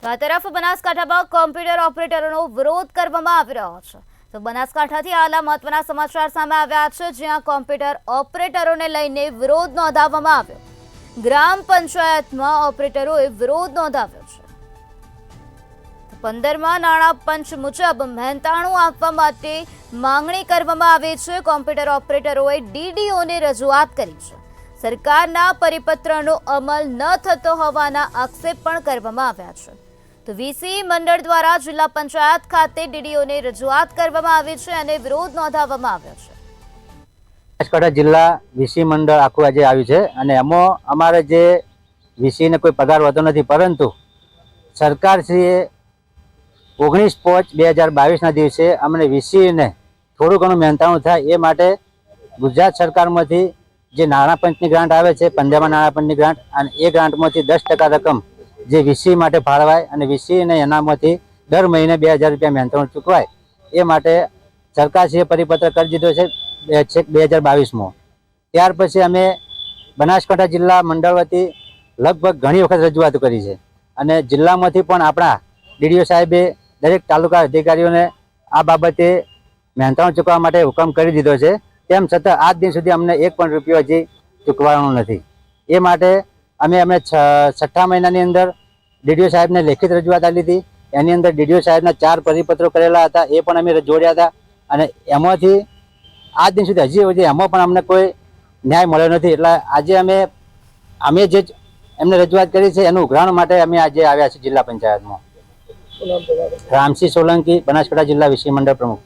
આ તરફ બનાસકાંઠામાં કોમ્પ્યુટર ઓપરેટરોનો વિરોધ કરવામાં આવી રહ્યો છે। તો બનાસકાંઠાથી આલા મહત્વના સમાચાર સામે આવ્યા છે, જ્યાં કોમ્પ્યુટર ઓપરેટરોને લઈને વિરોધ નોંધાવવામાં આવ્યો। ગ્રામ પંચાયતમાં ઓપરેટરોએ વિરોધ નોંધાવ્યો છે। 15મા નાણાં પંચ મુજબ મહેનતાણું આપવા માટે માંગણી કરવામાં આવી છે। કોમ્પ્યુટર ઓપરેટરોએ ડીડીઓને રજૂઆત કરી છે। સરકારના પરિપત્રનો અમલ ન થતો હોવાના આક્ષેપ પણ કરવામાં આવ્યા છે। તો વીસી મંડળ દ્વારા જિલ્લા પંચાયત ખાતે ડીડીઓને રજૂઆત કરવામાં આવી છે અને વિરોધ નોંધાવવામાં આવ્યો છે। બનાસકાંઠા જિલ્લા વીસી મંડળ આખું આજે આવ્યું છે અને એમાં અમારે જે વીસીને કોઈ પગાર વધતો નથી, પરંતુ સરકારશ્રીએ 19/5/2022ના દિવસે અમને વીસીને થોડું ઘણું મહેનતાણું થાય એ માટે ગુજરાત સરકારમાંથી જે નાણાં પંચની ગ્રાન્ટ આવે છે, 15મા નાણાં પંચની ગ્રાન્ટ, અને એ ગ્રાન્ટમાંથી 10% રકમ જે વીસી માટે ફાળવાય અને વીસીને એનામાંથી દર મહિને 2000 રૂપિયા મહેનતાણું ચૂકવાય એ માટે સરકારશ્રીએ પરિપત્ર કરી દીધો છે 2022માં। ત્યાર પછી અમે બનાસકાંઠા જિલ્લા મંડળ વતી લગભગ ઘણી વખત રજૂઆતો કરી છે અને જિલ્લામાંથી પણ આપણા ડીડીઓ સાહેબે દરેક તાલુકા અધિકારીઓને આ બાબતે મહેનતાણું ચૂકવવા માટે હુકમ કરી દીધો છે। તેમ છતાં આજ દિન સુધી અમને 1 પણ રૂપિયો હજી ચૂકવવાનો નથી। એ માટે અમે 6ઠ્ઠા મહિનાની અંદર ડીડીઓ સાહેબને લેખિત રજૂઆત આપી હતી। એની અંદર ડીડીઓ સાહેબના 4 પરિપત્રો કરેલા હતા, એ પણ અમે જોડ્યા હતા અને એમાંથી આજ દિન સુધી હજી એમાં પણ અમને કોઈ ન્યાય મળ્યો નથી। એટલે આજે અમે જે એમને રજૂઆત કરી છે એનું ઉઘરાણ માટે અમે આજે આવ્યા છીએ જિલ્લા પંચાયતમાં। રામસિંહ સોલંકી, બનાસકાંઠા જિલ્લા વીસી મંડળ પ્રમુખ।